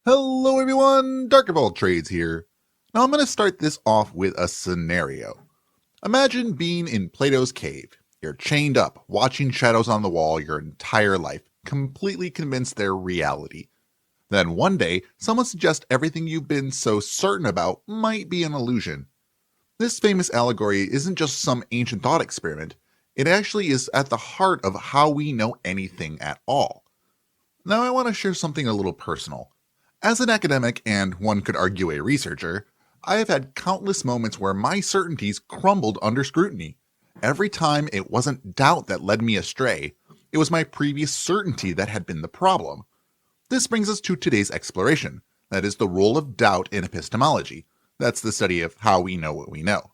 Hello everyone, Dark of All Trades here. Now I'm going to start this off with a scenario. Imagine being in Plato's cave. You're chained up, watching shadows on the wall your entire life, completely convinced they're reality. Then one day, someone suggests everything you've been so certain about might be an illusion. This famous allegory isn't just some ancient thought experiment. It actually is at the heart of how we know anything at all. Now I want to share something a little personal. As an academic, and one could argue a researcher, I have had countless moments where my certainties crumbled under scrutiny. Every time it wasn't doubt that led me astray, it was my previous certainty that had been the problem. This brings us to today's exploration, that is the role of doubt in epistemology. That's the study of how we know what we know.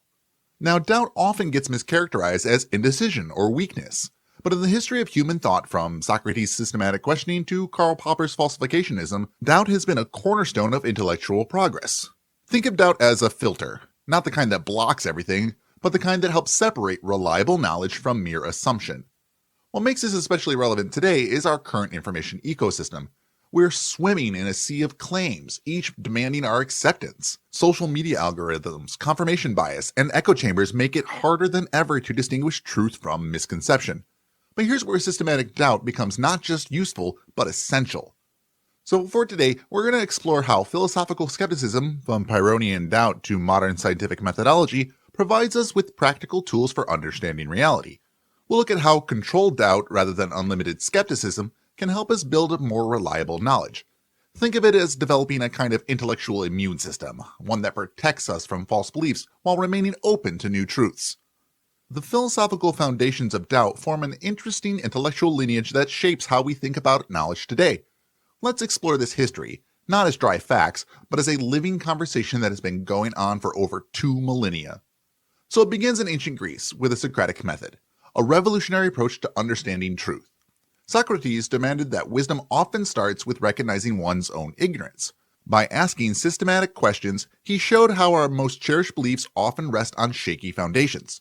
Now, doubt often gets mischaracterized as indecision or weakness. But in the history of human thought, from Socrates' systematic questioning to Karl Popper's falsificationism, doubt has been a cornerstone of intellectual progress. Think of doubt as a filter, not the kind that blocks everything, but the kind that helps separate reliable knowledge from mere assumption. What makes this especially relevant today is our current information ecosystem. We're swimming in a sea of claims, each demanding our acceptance. Social media algorithms, confirmation bias, and echo chambers make it harder than ever to distinguish truth from misconception. But here's where systematic doubt becomes not just useful, but essential. So for today, we're going to explore how philosophical skepticism, from Pyrrhonian doubt to modern scientific methodology, provides us with practical tools for understanding reality. We'll look at how controlled doubt, rather than unlimited skepticism, can help us build a more reliable knowledge. Think of it as developing a kind of intellectual immune system, one that protects us from false beliefs while remaining open to new truths. The philosophical foundations of doubt form an interesting intellectual lineage that shapes how we think about knowledge today. Let's explore this history, not as dry facts, but as a living conversation that has been going on for over 2 millennia. So it begins in ancient Greece with the Socratic method, a revolutionary approach to understanding truth. Socrates demanded that wisdom often starts with recognizing one's own ignorance. By asking systematic questions, he showed how our most cherished beliefs often rest on shaky foundations.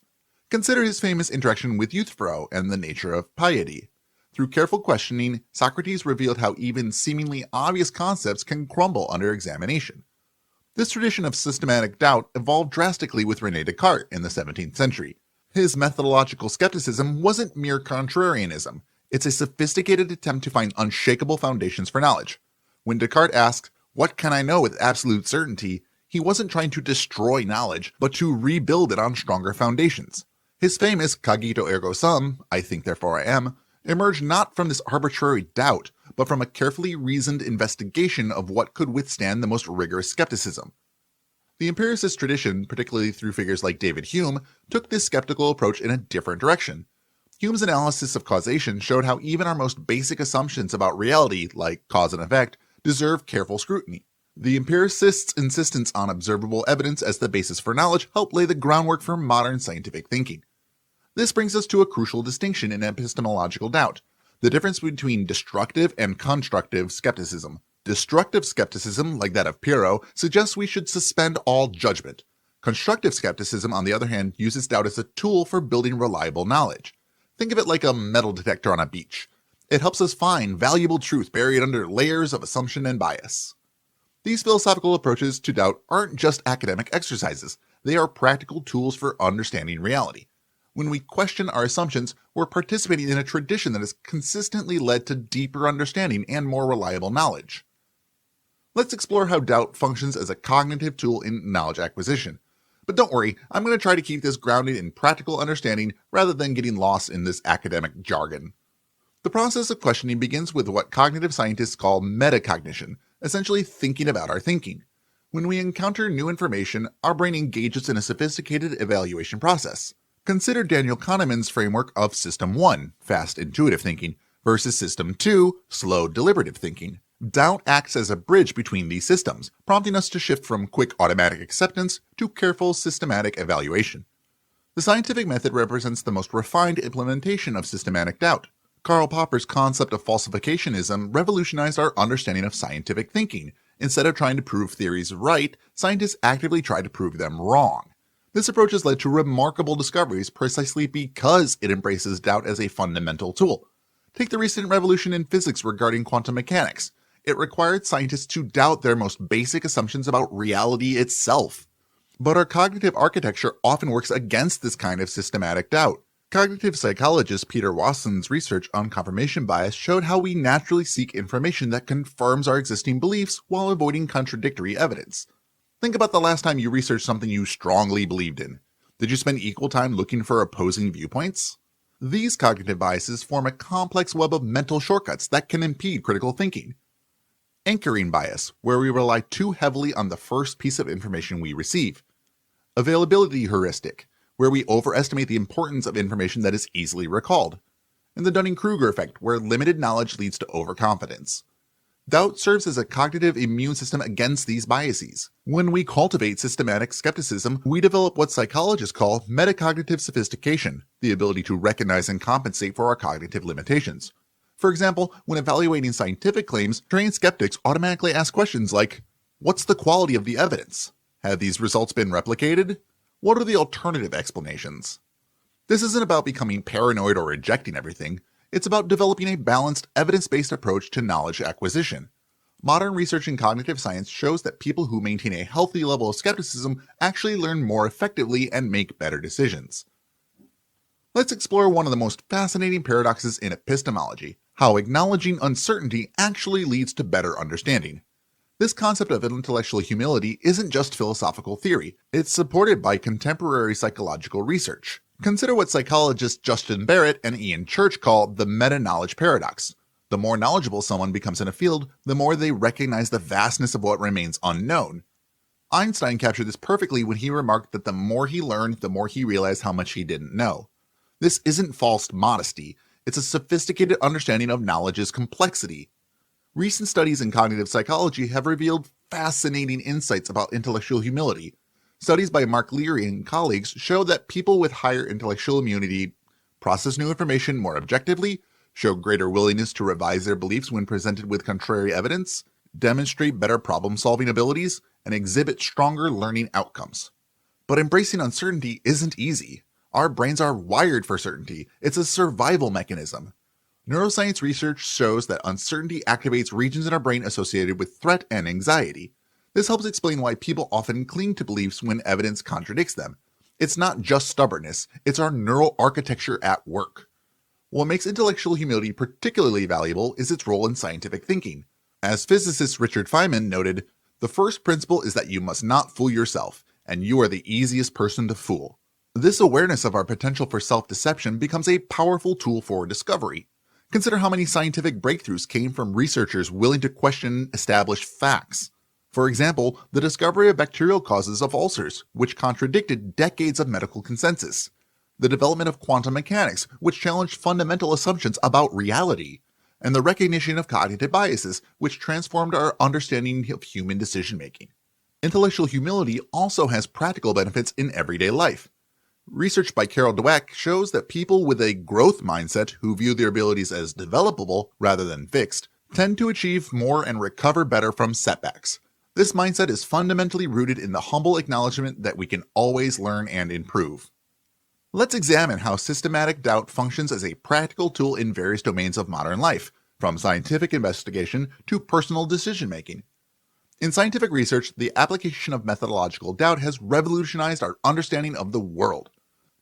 Consider his famous interaction with Euthyphro and the nature of piety. Through careful questioning, Socrates revealed how even seemingly obvious concepts can crumble under examination. This tradition of systematic doubt evolved drastically with René Descartes in the 17th century. His methodological skepticism wasn't mere contrarianism. It's a sophisticated attempt to find unshakable foundations for knowledge. When Descartes asked, "What can I know with absolute certainty?" he wasn't trying to destroy knowledge, but to rebuild it on stronger foundations. His famous cogito ergo sum, I think therefore I am, emerged not from this arbitrary doubt, but from a carefully reasoned investigation of what could withstand the most rigorous skepticism. The empiricist tradition, particularly through figures like David Hume, took this skeptical approach in a different direction. Hume's analysis of causation showed how even our most basic assumptions about reality, like cause and effect, deserve careful scrutiny. The empiricists' insistence on observable evidence as the basis for knowledge helped lay the groundwork for modern scientific thinking. This brings us to a crucial distinction in epistemological doubt, the difference between destructive and constructive skepticism. Destructive skepticism, like that of Pyrrho, suggests we should suspend all judgment. Constructive skepticism, on the other hand, uses doubt as a tool for building reliable knowledge. Think of it like a metal detector on a beach. It helps us find valuable truth buried under layers of assumption and bias. These philosophical approaches to doubt aren't just academic exercises, they are practical tools for understanding reality. When we question our assumptions, we're participating in a tradition that has consistently led to deeper understanding and more reliable knowledge. Let's explore how doubt functions as a cognitive tool in knowledge acquisition. But don't worry, I'm going to try to keep this grounded in practical understanding rather than getting lost in this academic jargon. The process of questioning begins with what cognitive scientists call metacognition, essentially thinking about our thinking. When we encounter new information, our brain engages in a sophisticated evaluation process. Consider Daniel Kahneman's framework of System 1, fast intuitive thinking, versus System 2, slow deliberative thinking. Doubt acts as a bridge between these systems, prompting us to shift from quick automatic acceptance to careful systematic evaluation. The scientific method represents the most refined implementation of systematic doubt. Karl Popper's concept of falsificationism revolutionized our understanding of scientific thinking. Instead of trying to prove theories right, scientists actively try to prove them wrong. This approach has led to remarkable discoveries precisely because it embraces doubt as a fundamental tool. Take the recent revolution in physics regarding quantum mechanics. It required scientists to doubt their most basic assumptions about reality itself. But our cognitive architecture often works against this kind of systematic doubt. Cognitive psychologist Peter Watson's research on confirmation bias showed how we naturally seek information that confirms our existing beliefs while avoiding contradictory evidence. Think about the last time you researched something you strongly believed in. Did you spend equal time looking for opposing viewpoints? These cognitive biases form a complex web of mental shortcuts that can impede critical thinking. Anchoring bias, where we rely too heavily on the first piece of information we receive. Availability heuristic, where we overestimate the importance of information that is easily recalled. And the Dunning-Kruger effect, where limited knowledge leads to overconfidence. Doubt serves as a cognitive immune system against these biases. When we cultivate systematic skepticism, we develop what psychologists call metacognitive sophistication, the ability to recognize and compensate for our cognitive limitations. For example, when evaluating scientific claims, trained skeptics automatically ask questions like, what's the quality of the evidence? Have these results been replicated? What are the alternative explanations? This isn't about becoming paranoid or rejecting everything. It's about developing a balanced, evidence-based approach to knowledge acquisition. Modern research in cognitive science shows that people who maintain a healthy level of skepticism actually learn more effectively and make better decisions. Let's explore one of the most fascinating paradoxes in epistemology, how acknowledging uncertainty actually leads to better understanding. This concept of intellectual humility isn't just philosophical theory, it's supported by contemporary psychological research. Consider what psychologists Justin Barrett and Ian Church call the meta-knowledge paradox. The more knowledgeable someone becomes in a field, the more they recognize the vastness of what remains unknown. Einstein captured this perfectly when he remarked that the more he learned, the more he realized how much he didn't know. This isn't false modesty, it's a sophisticated understanding of knowledge's complexity. Recent studies in cognitive psychology have revealed fascinating insights about intellectual humility. Studies by Mark Leary and colleagues show that people with higher intellectual immunity process new information more objectively, show greater willingness to revise their beliefs when presented with contrary evidence, demonstrate better problem-solving abilities, and exhibit stronger learning outcomes. But embracing uncertainty isn't easy. Our brains are wired for certainty. It's a survival mechanism. Neuroscience research shows that uncertainty activates regions in our brain associated with threat and anxiety. This helps explain why people often cling to beliefs when evidence contradicts them. It's not just stubbornness, it's our neural architecture at work. What makes intellectual humility particularly valuable is its role in scientific thinking. As physicist Richard Feynman noted, the first principle is that you must not fool yourself, and you are the easiest person to fool. This awareness of our potential for self-deception becomes a powerful tool for discovery. Consider how many scientific breakthroughs came from researchers willing to question established facts. For example, the discovery of bacterial causes of ulcers, which contradicted decades of medical consensus. The development of quantum mechanics, which challenged fundamental assumptions about reality. And the recognition of cognitive biases, which transformed our understanding of human decision-making. Intellectual humility also has practical benefits in everyday life. Research by Karl shows that people with a growth mindset who view their abilities as developable rather than fixed tend to achieve more and recover better from setbacks. This mindset is fundamentally rooted in the humble acknowledgement that we can always learn and improve. Let's examine how systematic doubt functions as a practical tool in various domains of modern life, from scientific investigation to personal decision-making. In scientific research, the application of methodological doubt has revolutionized our understanding of the world.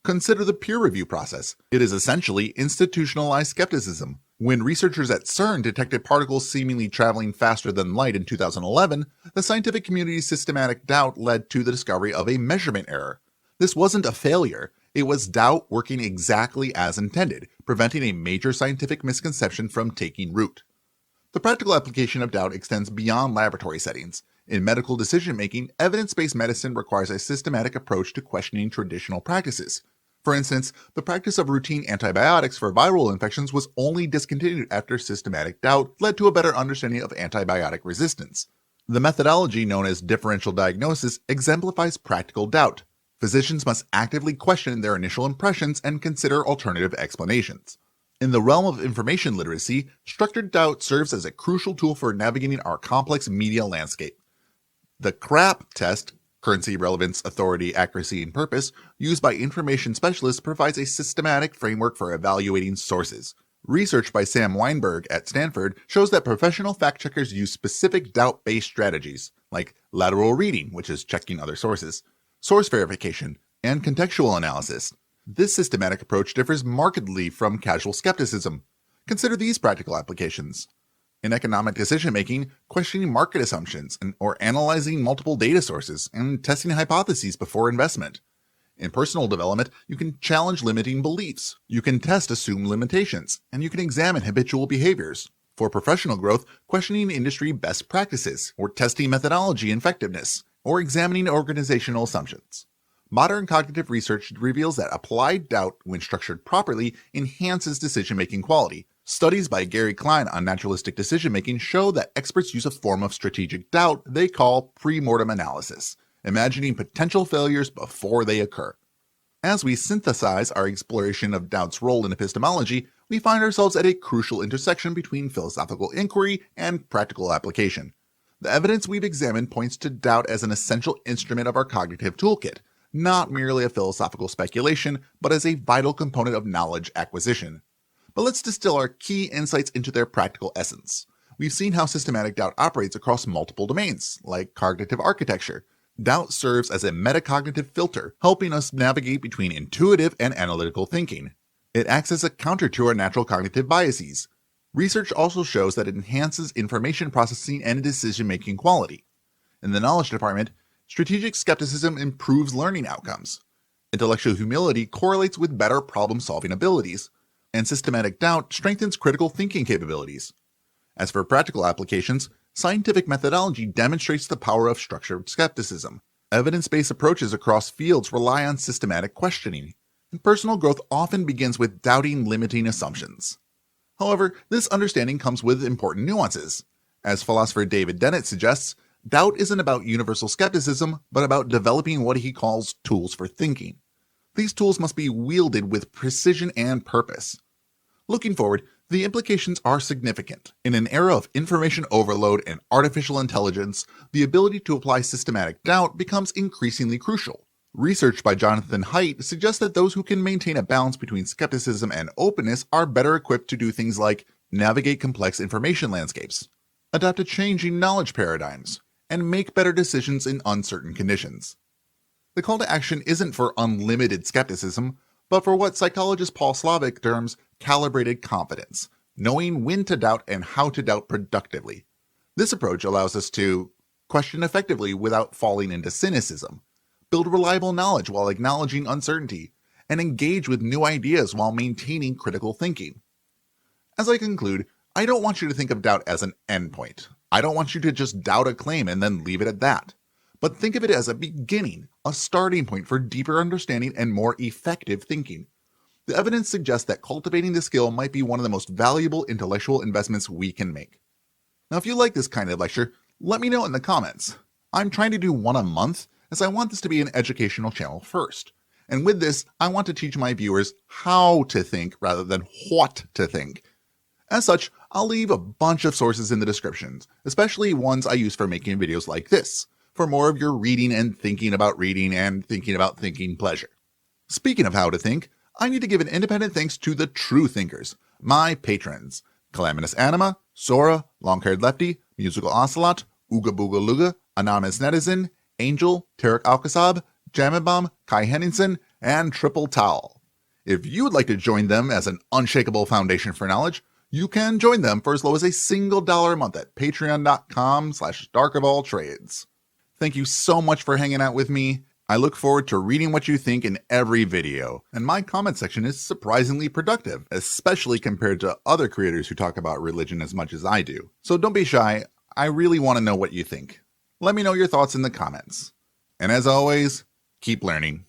Consider the peer review process. It is essentially institutionalized skepticism. When researchers at CERN detected particles seemingly traveling faster than light in 2011, the scientific community's systematic doubt led to the discovery of a measurement error. This wasn't a failure, it was doubt working exactly as intended, preventing a major scientific misconception from taking root. The practical application of doubt extends beyond laboratory settings. In medical decision-making, evidence-based medicine requires a systematic approach to questioning traditional practices. For instance, the practice of routine antibiotics for viral infections was only discontinued after systematic doubt led to a better understanding of antibiotic resistance. The methodology known as differential diagnosis exemplifies practical doubt. Physicians must actively question their initial impressions and consider alternative explanations. In the realm of information literacy, structured doubt serves as a crucial tool for navigating our complex media landscape. The CRAP test, Currency, Relevance, Authority, Accuracy, and Purpose, used by information specialists provides a systematic framework for evaluating sources, Research by Sam Weinberg at Stanford shows that professional fact-checkers use specific doubt-based strategies, like lateral reading, which is checking other sources, source verification, and contextual analysis. This systematic approach differs markedly from casual skepticism. Consider these practical applications. In economic decision-making, questioning market assumptions or analyzing multiple data sources and testing hypotheses before investment. In personal development, you can challenge limiting beliefs, you can test assumed limitations, and you can examine habitual behaviors. For professional growth, questioning industry best practices, or testing methodology effectiveness, or examining organizational assumptions. Modern cognitive research reveals that applied doubt, when structured properly, enhances decision-making quality. Studies by Gary Klein on naturalistic decision-making show that experts use a form of strategic doubt they call pre-mortem analysis, imagining potential failures before they occur. As we synthesize our exploration of doubt's role in epistemology, we find ourselves at a crucial intersection between philosophical inquiry and practical application. The evidence we've examined points to doubt as an essential instrument of our cognitive toolkit, not merely a philosophical speculation, but as a vital component of knowledge acquisition. But let's distill our key insights into their practical essence. We've seen how systematic doubt operates across multiple domains, like cognitive architecture. Doubt serves as a metacognitive filter, helping us navigate between intuitive and analytical thinking. It acts as a counter to our natural cognitive biases. Research also shows that it enhances information processing and decision-making quality. In the knowledge department, strategic skepticism improves learning outcomes. Intellectual humility correlates with better problem-solving abilities, and systematic doubt strengthens critical thinking capabilities. As for practical applications, scientific methodology demonstrates the power of structured skepticism. Evidence-based approaches across fields rely on systematic questioning, and personal growth often begins with doubting limiting assumptions. However, this understanding comes with important nuances. As philosopher David Dennett suggests, doubt isn't about universal skepticism, but about developing what he calls tools for thinking. These tools must be wielded with precision and purpose. Looking forward, the implications are significant. In an era of information overload and artificial intelligence, the ability to apply systematic doubt becomes increasingly crucial. Research by Jonathan Haidt suggests that those who can maintain a balance between skepticism and openness are better equipped to do things like navigate complex information landscapes, adapt to changing knowledge paradigms, and make better decisions in uncertain conditions. The call to action isn't for unlimited skepticism, but for what psychologist Paul Slovic terms calibrated confidence, knowing when to doubt and how to doubt productively. This approach allows us to question effectively without falling into cynicism, build reliable knowledge while acknowledging uncertainty, and engage with new ideas while maintaining critical thinking. As I conclude, I don't want you to think of doubt as an endpoint. I don't want you to just doubt a claim and then leave it at that. But think of it as a beginning, a starting point for deeper understanding and more effective thinking. The evidence suggests that cultivating this skill might be one of the most valuable intellectual investments we can make. Now, if you like this kind of lecture, let me know in the comments. I'm trying to do one a month, as I want this to be an educational channel first. And with this, I want to teach my viewers how to think rather than what to think. As such, I'll leave a bunch of sources in the descriptions, especially ones I use for making videos like this, for more of your reading and thinking about thinking pleasure. Speaking of how to think, I need to give an independent thanks to the true thinkers, my patrons, Calamitous Anima, Sora, Long-Haired Lefty, Musical Ocelot, Ooga Booga Luga, Anonymous Netizen, Angel, Tarek Alkasab, Jamabom, Kai Henningsen, and Triple Towel. If you would like to join them as an unshakable foundation for knowledge, you can join them for as low as $1 a month at patreon.com/darkofalltrades. Thank you so much for hanging out with me. I look forward to reading what you think in every video, and my comment section is surprisingly productive, especially compared to other creators who talk about religion as much as I do. So don't be shy, I really want to know what you think. Let me know your thoughts in the comments. And as always, keep learning.